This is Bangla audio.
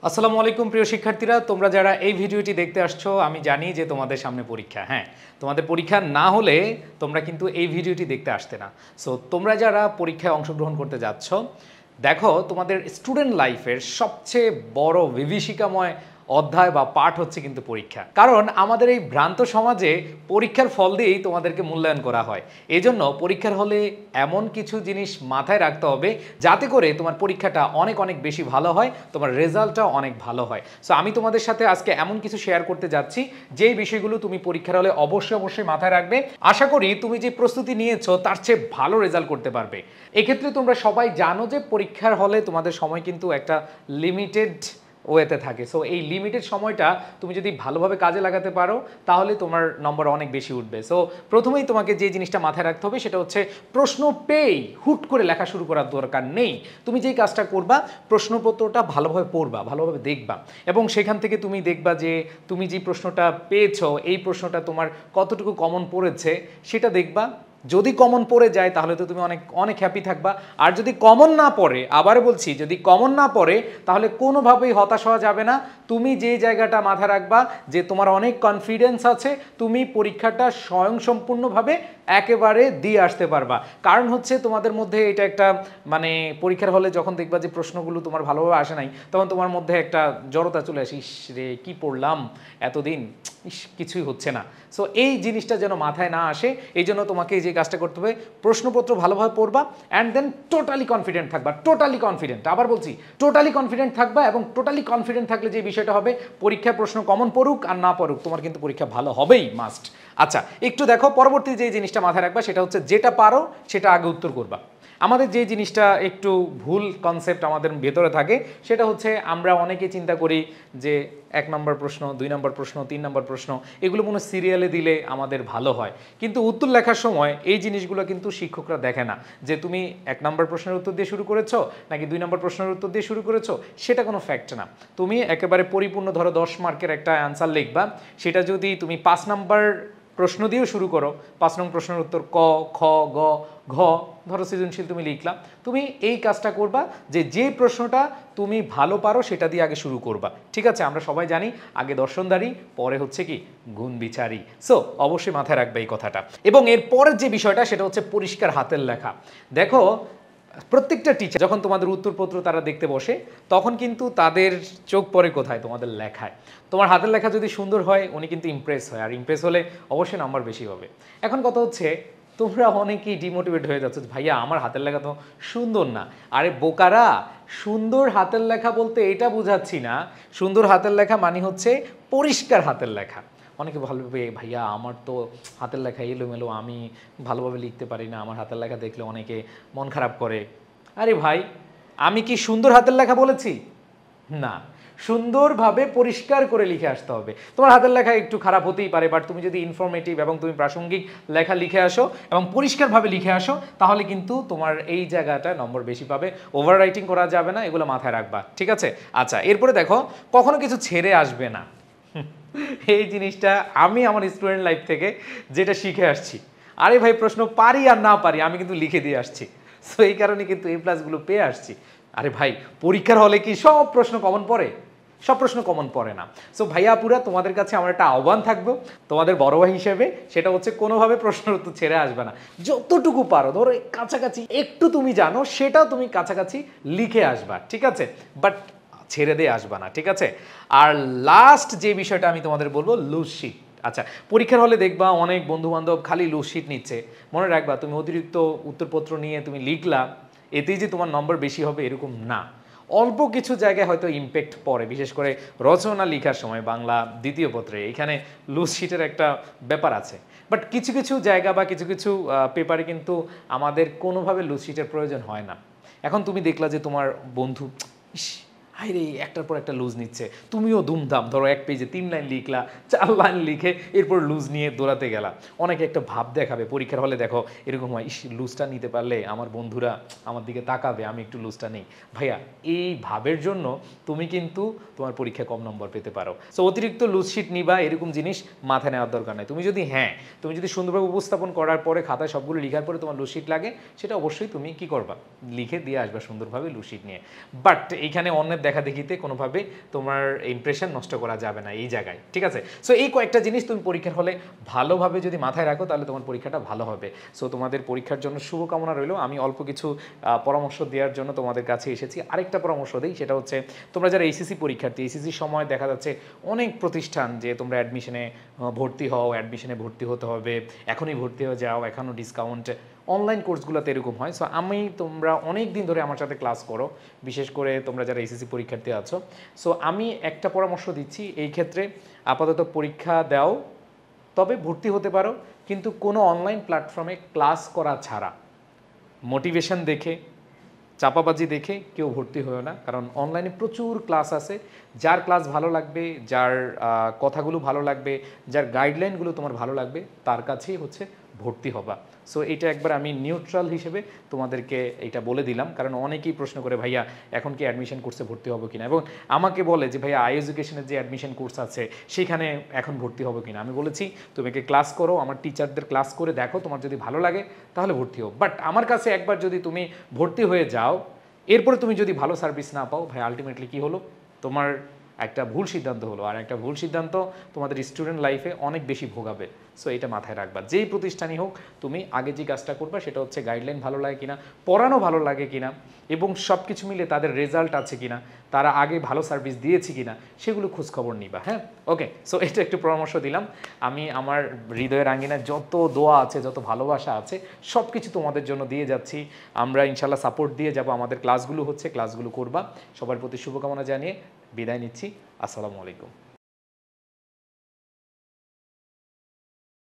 আসসালামু আলাইকুম প্রিয় শিক্ষার্থীরা, তোমরা যারা এই ভিডিওটি দেখতে আসছো, আমি জানি যে তোমাদের সামনে পরীক্ষা। হ্যাঁ, তোমাদের পরীক্ষা না হলে তোমরা কিন্তু এই ভিডিওটি দেখতে আসতে না। সো তোমরা যারা পরীক্ষায় অংশগ্রহণ করতে যাচ্ছ, দেখো তোমাদের স্টুডেন্ট লাইফের সবচেয়ে বড় বিভীষিকাময় অধ্যায় বা পাঠ হচ্ছে কিন্তু পরীক্ষা। কারণ আমাদের এই ভ্রান্ত সমাজে পরীক্ষার ফল দিয়েই তোমাদেরকে মূল্যায়ন করা হয়। এজন্য পরীক্ষার হলে এমন কিছু জিনিস মাথায় রাখতে হবে যাতে করে তোমার পরীক্ষাটা অনেক অনেক বেশি ভালো হয়, তোমার রেজাল্টটাও অনেক ভালো হয়। সো আমি তোমাদের সাথে আজকে এমন কিছু শেয়ার করতে যাচ্ছি যেই বিষয়গুলো তুমি পরীক্ষার হলে অবশ্যই মাথায় রাখবে। আশা করি তুমি যে প্রস্তুতি নিয়েছো তার চেয়ে ভালো রেজাল্ট করতে পারবে। এক্ষেত্রে তোমরা সবাই জানো যে পরীক্ষার হলে তোমাদের সময় কিন্তু একটা লিমিটেড ওয়েতে থাকে। সো এই লিমিটেড সময়টা তুমি যদি ভালোভাবে কাজে লাগাতে পারো তাহলে তোমার নম্বর অনেক বেশি উঠবে। সো প্রথমেই তোমাকে যে জিনিসটা মাথায় রাখতে হবে সেটা হচ্ছে প্রশ্ন পেয়েই হুট করে লেখা শুরু করার দরকার নেই। তুমি যেই কাজটা করবা, প্রশ্নপত্রটা ভালোভাবে পড়বা, ভালোভাবে দেখবা, এবং সেখান থেকে তুমি দেখবা যে তুমি যে প্রশ্নটা পেয়েছো এই প্রশ্নটা তোমার কতটুকু কমন পড়েছে সেটা দেখবা। যদি কমন পড়ে যায় তাহলে তো তুমি অনেক অনেক হ্যাপি থাকবা। আর যদি কমন না পড়ে, আবার বলছি, যদি কমন না পড়ে তাহলে কোনোভাবেই হতাশ হওয়া যাবে না। তুমি যে জায়গাটা মাথায় রাখবা যে তোমার অনেক কনফিডেন্স আছে, তুমি পরীক্ষাটা স্বয়ংসম্পূর্ণভাবে একেবারে দিয়ে আসতে পারবা। কারণ হচ্ছে তোমাদের মধ্যে এটা একটা পরীক্ষার হলে যখন দেখবা যে প্রশ্নগুলো তোমার ভালোভাবে আসে নাই, তখন তোমার মধ্যে একটা জড়তা চলে আসে, ইস রে কী পড়লাম এতদিন, ইস কিছুই হচ্ছে না। সো এই জিনিসটা যেন মাথায় না আসে, এই জন্য তোমাকে এই যে কাজটা করতে হবে, প্রশ্নপত্র ভালোভাবে পড়বা অ্যান্ড দেন টোটালি কনফিডেন্ট থাকবা। টোটালি কনফিডেন্ট, আবার বলছি টোটালি কনফিডেন্ট থাকবা। এবং টোটালি কনফিডেন্ট থাকলে যে বিষয়টা হবে, পরীক্ষার প্রশ্ন কমন পড়ুক আর না পড়ুক, তোমার কিন্তু পরীক্ষা ভালো হবেই, মাস্ট। আচ্ছা, একটু দেখো, পরবর্তী যে জিনিসটা মাথায় রাখবা সেটা হচ্ছে যেটা পারো সেটা আগে উত্তর করবা। আমাদের যে জিনিসটা একটু ভুল কনসেপ্ট আমাদের ভেতরে থাকে সেটা হচ্ছে আমরা অনেকে চিন্তা করি যে 1 নম্বর প্রশ্ন, 2 নম্বর প্রশ্ন, 3 নম্বর প্রশ্ন এগুলো মনে সিরিয়ালে দিলে আমাদের ভালো হয়। কিন্তু উত্তর লেখার সময় এই জিনিসগুলো কিন্তু শিক্ষকরা দেখে না যে তুমি 1 নম্বর প্রশ্নের উত্তর দিয়ে শুরু করেছো নাকি 2 নম্বর প্রশ্নের উত্তর দিয়ে শুরু করেছো, সেটা কোনো ফ্যাক্ট না। তুমি একেবারে পরিপূর্ণ ধরো 10 মার্কের একটা অ্যান্সার লিখবা, সেটা যদি তুমি 5 নম্বর প্রশ্ন দিয়েও শুরু করো, 5 নং প্রশ্নের উত্তর ক, খ, গ, ঘ, ধরো সৃজনশীল তুমি লিখলা, তুমি এই কাজটা করবা যে প্রশ্নটা তুমি ভালো পারো সেটা দিয়ে আগে শুরু করবা। ঠিক আছে, আমরা সবাই জানি আগে দর্শনদারি, পরে হচ্ছে কি গুণ বিচারি। সো অবশ্যই মাথায় রাখবে এই কথাটা। এবং এর পরের যে বিষয়টা সেটা হচ্ছে পরিষ্কার হাতের লেখা। দেখো, প্রত্যেকটা টিচার যখন তোমাদের উত্তরপত্র তারা দেখতে বসে, তখন কিন্তু তাদের চোখ পড়ে কোথায়? তোমাদের লেখায়। তোমার হাতের লেখা যদি সুন্দর হয় উনি কিন্তু ইমপ্রেস হয়, আর ইমপ্রেস হলে অবশ্যই নাম্বার বেশি হবে। এখন কথা হচ্ছে তোমরা অনেকেই ডিমোটিভেট হয়ে যাচ্ছ, ভাইয়া আমার হাতের লেখা তো সুন্দর না। আরে বোকারা, সুন্দর হাতের লেখা বলতে এটা বোঝাচ্ছি না। সুন্দর হাতের লেখা মানে হচ্ছে পরিষ্কার হাতের লেখা। অনেকে ভালোভাবে, ভাইয়া আমার তো হাতের লেখা এলোমেলো, আমি ভালোভাবে লিখতে পারি না, আমার হাতের লেখা দেখলে অনেকে মন খারাপ করে। আরে ভাই, আমি কি সুন্দর হাতের লেখা বলেছি? না, সুন্দরভাবে পরিষ্কার করে লিখে আসতে হবে। তোমার হাতের লেখা একটু খারাপ হতেই পারে, বাট তুমি যদি ইনফরমেটিভ এবং তুমি প্রাসঙ্গিক লেখা লিখে আসো এবং পরিষ্কারভাবে লিখে আসো, তাহলে কিন্তু তোমার এই জায়গাটা নম্বর বেশি পাবে। ওভার রাইটিং করা যাবে না, এগুলো মাথায় রাখবা। ঠিক আছে? আচ্ছা, এরপরে দেখো, কখনো কিছু ছেড়ে আসবে না। এই জিনিসটা আমি আমার স্টুডেন্ট লাইফ থেকে যেটা শিখে আসছি। আরে ভাই, প্রশ্ন পারি আর না পারি আমি কিন্তু লিখে দিয়ে আসছি। সো এই কারণে কিন্তু এ প্লাসগুলো পেয়ে আসছি। আরে ভাই, পরীক্ষার হলে কি সব প্রশ্ন কমন পড়ে? সব প্রশ্ন কমন পড়ে না। সো ভাইয়া আপুরা, তোমাদের কাছে আমার একটা আহ্বান থাকবে তোমাদের বড় ভাই হিসেবে, সেটা হচ্ছে কোনোভাবে প্রশ্নের উত্তর ছেড়ে আসবে না। যতটুকু পারো, ধরো কাছাকাছি একটু তুমি জানো সেটাও তুমি কাছাকাছি লিখে আসবা। ঠিক আছে? বাট ছেড়ে দিয়ে আসবা না। ঠিক আছে? আর লাস্ট যে বিষয়টা আমি তোমাদের বলবো, লুজ শিট। আচ্ছা, পরীক্ষার হলে দেখবা অনেক বন্ধু বান্ধব খালি লুজ শিট নিচ্ছে। মনে রাখবা, তুমি অতিরিক্ত উত্তরপত্র নিয়ে তুমি লিখলা, এতেই যে তোমার নম্বর বেশি হবে এরকম না। অল্প কিছু জায়গায় হয়তো ইম্প্যাক্ট পড়ে, বিশেষ করে রচনা লেখার সময় বাংলা দ্বিতীয় পত্রে, এখানে লুজ শিটের একটা ব্যাপার আছে। বাট কিছু কিছু জায়গা বা কিছু কিছু পেপারে কিন্তু আমাদের কোনোভাবে লুজ শিটের প্রয়োজন হয় না। এখন তুমি দেখলা যে তোমার বন্ধু, ইস হাই রে, একটার পর একটা লুজ নিচ্ছে, তুমিও ধুমধাম ধরো 1 পেজে 3 লাইন লিখলা, 4 লাইন লিখে এরপর লুজ নিয়ে দৌড়াতে গেলা। অনেকে একটা ভাব দেখাবে পরীক্ষার হলে, দেখো এরকম হয়, ইস লুজটা নিতে পারলে আমার বন্ধুরা আমার দিকে তাকাবে, আমি একটু লুজটা নেই। ভাইয়া, এই ভাবের জন্য তুমি কিন্তু তোমার পরীক্ষায় কম নম্বর পেতে পারো। সো অতিরিক্ত লুজ শিট নিবা এরকম জিনিস মাথায় নেওয়ার দরকার নেই। তুমি যদি সুন্দরভাবে উপস্থাপন করার পরে খাতায় সবগুলো লিখার পরে তোমার লুজ শিট লাগে, সেটা অবশ্যই তুমি কি করবা, লিখে দিয়ে আসবা সুন্দরভাবে লুজ শিট নিয়ে। বাট এইখানে অন্যের দেখা দেখিতে কোনোভাবে তোমার ইমপ্রেশন নষ্ট করা যাবে না এই জায়গায়, ঠিক আছে? সো এই কয়েকটা জিনিস তুমি পরীক্ষার হলে ভালোভাবে যদি মাথায় রাখো তাহলে তোমার পরীক্ষাটা ভালো হবে। সো তোমাদের পরীক্ষার জন্য শুভকামনা রইল। আমি অল্প কিছু পরামর্শ দেওয়ার জন্য তোমাদের কাছে এসেছি। আরেকটা পরামর্শ দিই, সেটা হচ্ছে তোমরা যারা এইচএসসি পরীক্ষার্থী, এইচএসসির সময় দেখা যাচ্ছে অনেক প্রতিষ্ঠান যে তোমরা অ্যাডমিশনে ভর্তি হও, অ্যাডমিশনে ভর্তি হতে হবে, এখনই ভর্তি হয়ে যাও, এখনও ডিসকাউন্ট, অনলাইন কোর্সগুলোতে এরকম হয়। সো তোমরা অনেক দিন ধরে আমার সাথে ক্লাস করো, বিশেষ করে তোমরা যারা এসএসসি পরীক্ষার্থী আছো। সো আমি একটা পরামর্শ দিচ্ছি, এই ক্ষেত্রে আপাতত পরীক্ষা দাও, তবে ভর্তি হতে পারো, কিন্তু কোনো অনলাইন প্ল্যাটফর্মে ক্লাস করা ছাড়া, মোটিভেশন দেখে, চাপাবাজি দেখে কেউ ভর্তি হয়েও না। কারণ অনলাইনে প্রচুর ক্লাস আছে, যার ক্লাস ভালো লাগবে, যার কথাগুলো ভালো লাগবে, যার গাইডলাইনগুলো তোমার ভালো লাগবে, তার কাছেই হচ্ছে ভর্তি হবা। সো এটা একবার আমি নিউট্রাল হিসেবে তোমাদেরকে এটা বলে দিলাম, কারণ অনেকেই প্রশ্ন করে ভাইয়া এখন কি অ্যাডমিশন কোর্সে ভর্তি হবো কিনা, এবং আমাকে বলে যে ভাইয়া আই এডুকেশনের যে অ্যাডমিশন কোর্স আছে সেখানে এখন ভর্তি হবো কিনা। আমি বলেছি তুমি ক্লাস করো, আমার টিচারদের ক্লাস করে দেখো, তোমার যদি ভালো লাগে তাহলে ভর্তি হও। বাট আমার কাছে একবার যদি তুমি ভর্তি হয়ে যাও, এরপরে তুমি যদি ভালো সার্ভিস না পাও, ভাই আলটিমেটলি কী হলো, তোমার একটা ভুল সিদ্ধান্ত হলো, আর একটা ভুল সিদ্ধান্ত তোমাদের স্টুডেন্ট লাইফে অনেক বেশি ভোগাবে। সো এটা মাথায় রাখবা, যেই প্রতিষ্ঠানই হোক তুমি আগে যে কাজটা করবা সেটা হচ্ছে গাইডলাইন ভালো লাগে কিনা, পড়ানো ভালো লাগে কিনা, এবং সব কিছু মিলে তাদের রেজাল্ট আছে কিনা, তারা আগে ভালো সার্ভিস দিয়েছে কিনা, সেগুলো খোঁজখবর নিবা। হ্যাঁ, ওকে। সো এটা একটু পরামর্শ দিলাম। আমি আমার হৃদয়ের আঙ্গিনায় যত দোয়া আছে, যত ভালোবাসা আছে, সব কিছু তোমাদের জন্য দিয়ে যাচ্ছি। আমরা ইনশাল্লাহ সাপোর্ট দিয়ে যাব। আমাদের ক্লাসগুলো হচ্ছে, ক্লাসগুলো করবা। সবার প্রতি শুভকামনা জানিয়ে বিদায় নিচ্ছি। আসসালামু আলাইকুম।